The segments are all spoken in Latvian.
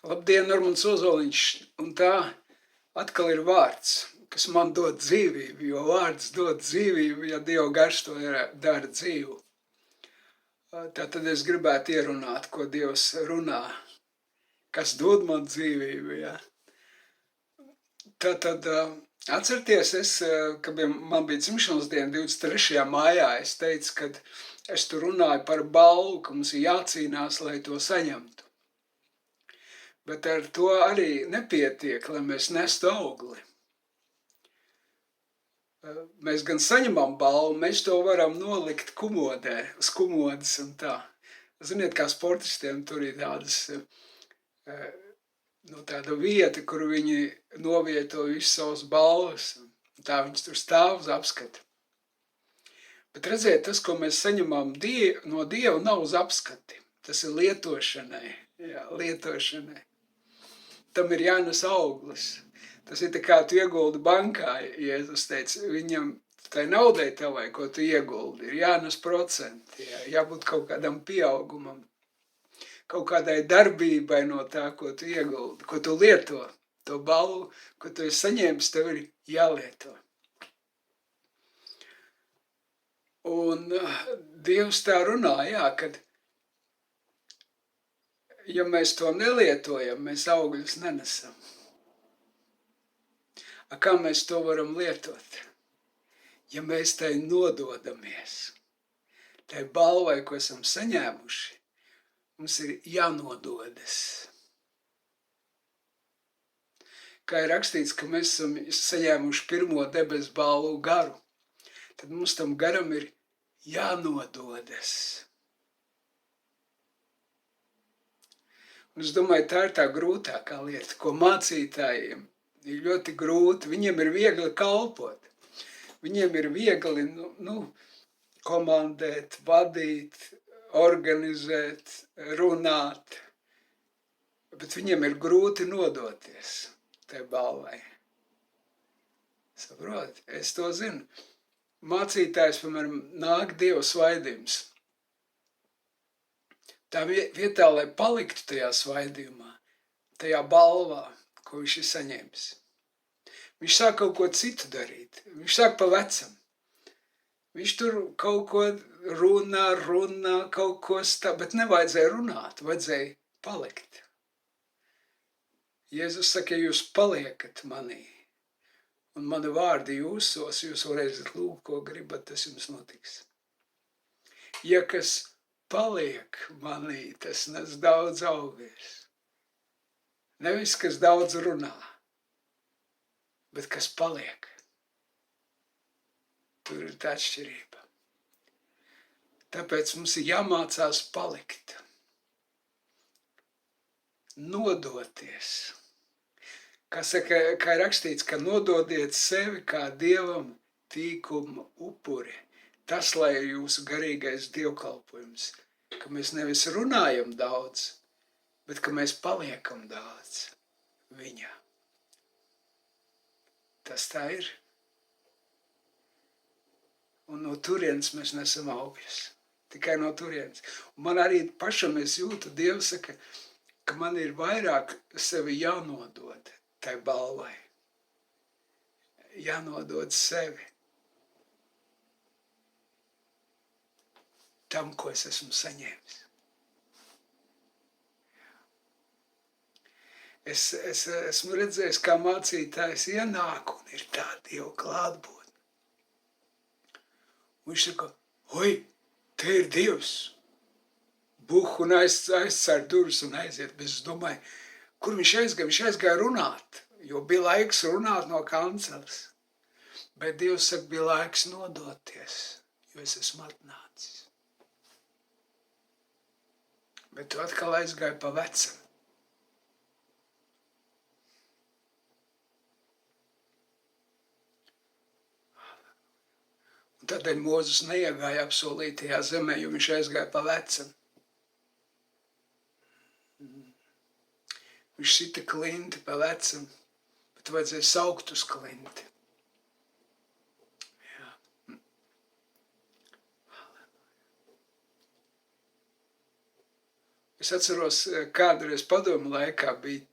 Labdien, Normans Ozoliņš, un tā atkal ir vārds, kas man dod dzīvību, jo vārds dod dzīvību, ja Dieva gars to dara dzīvu. Tātad es gribētu ierunāt, ko Dievs runā, kas dod man dzīvību, ja. Tātad atcerieties, kad man bija dzimšanas diena 23. maijā, es teicu, ka es tur runāju par balvu, ka mums ir jācīnās, lai to saņemtu. Bet ar to arī nepietiek, lai mēs nestu augli. Mēs gan saņemam balvu, mēs to varam nolikt kumodē, uz kumodas un tā. Ziniet, kā sportistiem tur ir tāda vieta, kur viņi novieto visus savus balvas. Tā viņas tur stāv uz apskati. Bet redziet, tas, ko mēs saņemam no Dieva, nav uz apskati. Tas ir lietošanai, jā, lietošanai. Tam ir jānes auglis. Tas ir tā kā tu ieguldi bankā, Jēzus teica, viņam tai naudai tavai, ko tu ieguldi, ir jānes procenti, jābūt kaut kādam pieaugumam, kaut kādai darbībai no tā, ko tu ieguldi, ko tu lieto, to balvu, ko tu esi saņēmis, tev ir jālieto. Un Dievs tā runā, jā, kad ja mēs to nelietojam, mēs augļus nenesam. Kā mēs to varam lietot? Ja mēs tai nododamies, tai balvai, ko esam saņēmuši, mums ir jānododas. Kā ir rakstīts, ka mēs esam saņēmuši pirmo debesu balvu garu, tad mums tam garam ir jānododas. Un es domāju, tā ir tā grūtākā lieta, ko mācītājiem ir ļoti grūti. Viņiem ir viegli kalpot. Viņiem ir viegli komandēt, vadīt, organizēt, runāt. Bet viņiem ir grūti nodoties tai balvai. Saprot? Es to zinu. Mācītājs, piemēram, nāk Dieva svaidījums. Tā vietā, lai paliktu tajā svaidījumā, tajā balvā, ko viņš ir saņēmis. Viņš sāk kaut ko citu darīt. Viņš sāk pa vecam. Viņš tur kaut ko runā, kaut ko bet nevajadzēja runāt, vajadzēja palikt. Jēzus saka, ja jūs paliekat manī, un mani vārdi jūsos, jūs varēsiet lūgt, ko gribat, tas jums notiks. Ja kas paliek manī, tas nes daudz augļus. Nevis, kas daudz runā, bet kas paliek. Tur ir tā atšķirība. Tāpēc mums ir jāmācās palikt. Nodoties. Kā ir rakstīts, ka nododiet sevi kā Dievam tīkuma upuri. Tas, lai ir jūsu garīgais dievkalpojums, ka mēs nevis runājam daudz, bet ka mēs paliekam daudz viņā. Tas tā ir. Un no turienes mēs nesam augļus. Tikai no turienes. Un man arī pašam es jūtu, Dievs saka, ka man ir vairāk sevi jānodod tai balvai. Jānodod sevi. Tam, ko es esmu saņēmis. Es esmu redzējis, kā mācītājs ienāk un ir tā Dieva klātbūtne. Un viņš saka, oi, te ir Dievs. Buh un aizcer durvis un aiziet. Bet es domāju, kur viņš aizgāja? Viņš aizgāja runāt, jo bija laiks runāt no kanceles. Bet Dievs saka, bija laiks nodoties, jo es esmu atnācis. Bet tu atkal aizgāji pa vecam. Un tādēļ Mūzes neiegāja apsolītajā zemē, jo viņš aizgāja pa vecam. Viņš sita klinti pa vecam, bet vajadzēja saukt uz klinti. Es atceros, kādreiz padomu laikā bija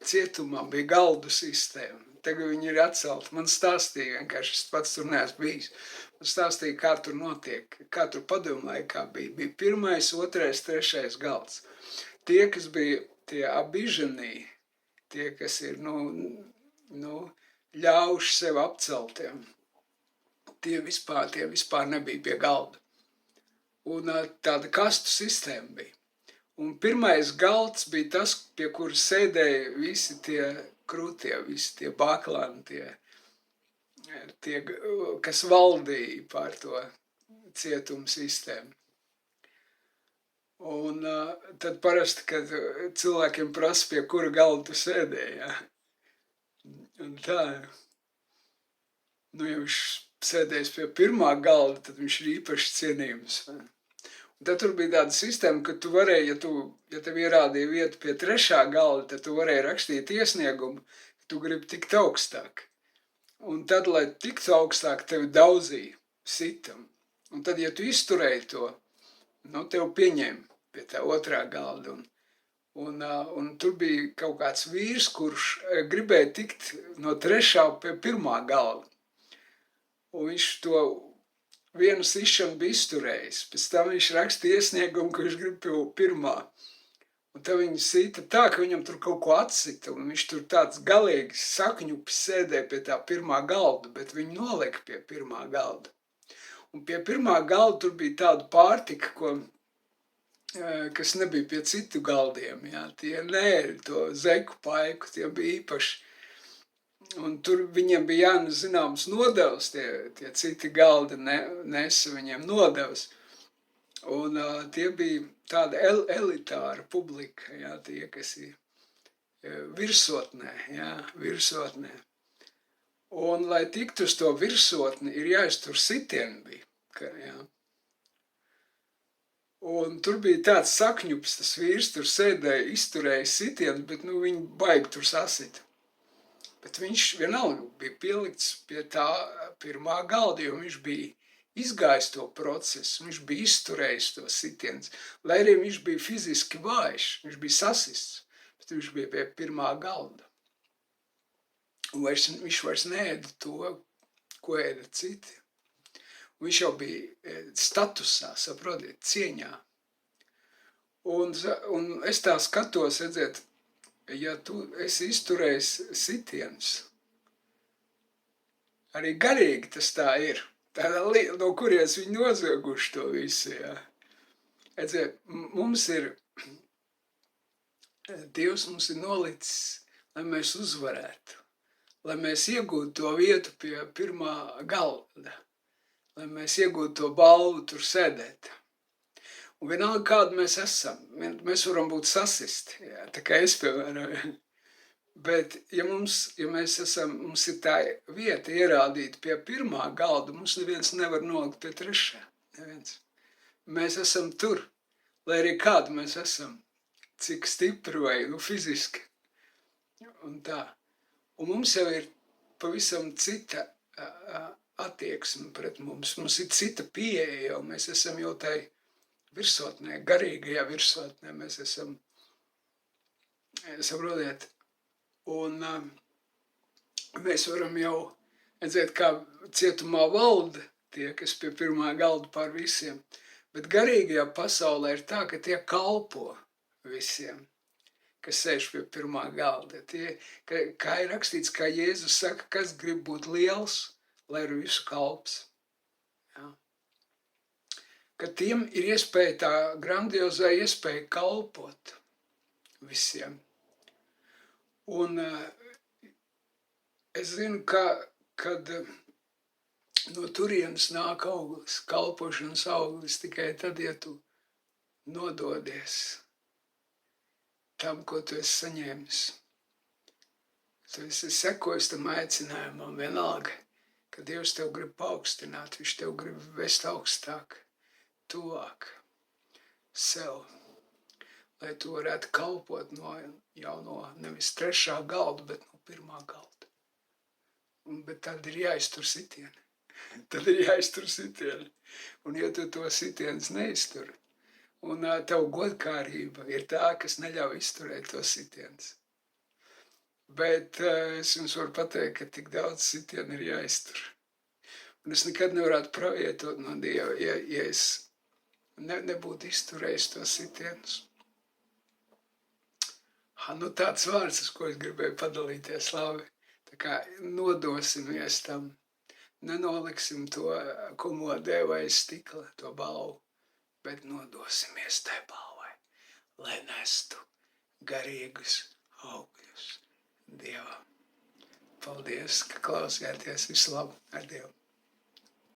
cietumā, bija galdu sistēma. Tagad viņi ir atcelti. Man stāstīja vienkārši, es pats tur neesmu bijis. Man stāstīja, kā tur notiek, kā tur padomu laikā bija. Bija 1., 2., 3. galds. Tie, kas bija tie abiženī, tie, kas ir, ļauši sev apceltiem, tie vispār nebija pie galda. Un tāda kastu sistēma bija. Un 1. galds bija tas, pie kura sēdēja visi tie krūtie, visi tie baklāni, tie, kas valdīja pār to cietumu sistēmu. Un tad parasti, kad cilvēkiem prasa, pie kura galda tu sēdēji, ja? Un tā, ja viņš sēdējis pie 1. galda, tad viņš ir īpaši cienījums. Un tad tur bija tāda sistēma, ka tu varēji, ja tev ierādīja vietu pie 3. galda, tad tu varēji rakstīt iesniegumu, ka tu gribi tikt augstāk. Un tad, lai tiktu augstāk, tevi daudzīja sitam. Un tad, ja tu izturēji to, tev pieņēma pie tā 2. galda. Un tur bija kaut kāds vīrs, kurš gribēja tikt no 3. pie 1. galda. Un viņš to vienu sišanu bija izturējis. Pēc tam viņš rakstīja iesniegumu, ka viņš grib pie 1. Un tad viņi sita tā, ka viņam tur kaut ko atsita. Un viņš tur tāds galīgi sakņupis sēdēja pie tā 1. galda, bet viņu nolika pie 1. galda. Un pie 1. galda tur bija tāda pārtika, kas nebija pie citu galdiem. Ja? Tie nēri to zeku paiku, tie bija īpaši. Un tur viņiem bija jānes zināms nodevs, tie citi galdi nesa viņiem nodevs. Un tie bija tāda elitāra publika, ja? Tie, kas ir virsotnē, ja? Virsotnē. Un, lai tiktu uz to virsotni, ir jāiztur sitieni bija. Ja? Un tur bija tāds sakņups, tas vīrs tur sēdēja, izturēja sitienu, bet viņi baigi tur sasit. Bet viņš vienalga bija pielikts pie tā 1. galda, jo viņš bija izgājis to procesu, viņš bija izturējis to sitiens, lai arī viņš bija fiziski vājš, viņš bija sasists, bet viņš bija pie 1. galda. Un viņš vairs neēda to, ko ēda citi. Un viņš jau bija statusā, saprotiet, cieņā. Un es tā skatos, redziet, ja tu esi izturējis sitienus, arī garīgi tas tā ir. Tāda lieta, no kurienes viņi nozieguši to visu, ja. Redziet, Dievs mums ir nolicis, lai mēs uzvarētu, lai mēs iegūtu to vietu pie 1. galda, lai mēs iegūtu to balvu tur sēdēt. Un vienalga, kāda mēs esam, mēs varam būt sasisti, jā, tā kā es, piemēram. Bet, ja mums ir tā vieta ierādīta pie 1. galda, mums neviens nevar nolikt pie 3. Neviens. Mēs esam tur, lai arī kādu mēs esam, cik stipri vai fiziski. Un tā. Un mums jau ir pavisam cita attieksme pret mums. Mums ir cita pieeja, jo mēs esam jau tai virsotnē, garīgajā virsotnē mēs esam, saprotiet, un mēs varam jau redzēt, kā cietumā valda tie, kas pie 1. galda pār visiem, bet garīgajā pasaulē ir tā, ka tie kalpo visiem, kas sēž pie 1. galda. Tie, kā ir rakstīts, kā Jēzus saka, kas grib būt liels, lai ir visu kalps. Ja? Ka tiem ir iespēja, tā grandiozā iespēja kalpot visiem. Un es zinu, kad no turienes nāk auglis, kalpošanas auglis tikai tad, ja tu nododies tam, ko tu esi saņēmis. Tu esi sekojis tam aicinājumam vienalga, ka Dievs tev grib paaugstināt, viņš tev grib vest augstāk, tuvāk sev, lai tu varētu kalpot jau no nevis 3. galda, bet no 1. galda. Bet tad ir jāiztur sitieni. Tad ir jāiztur sitieni. Un ja tu to sitienus neiztur, Un tev godkārība ir tā, kas neļauj izturēt tos sitienus. Bet es jums varu pateikt, ka tik daudz sitienu ir jāiztur. Un es nekad nevarētu pravietot no Dieva, ja es nebūtu izturējis tos sitienus. Nu tāds vārds, uz ko es gribēju padalīties, labi. Tā kā nodosimies tam, nenoliksim to komodē vai stikla, to balvu, bet nodosimies tai balvai, lai nestu garīgus augļus Dievam. Paldies, ka klausījāties. Visu labu ar Dievu.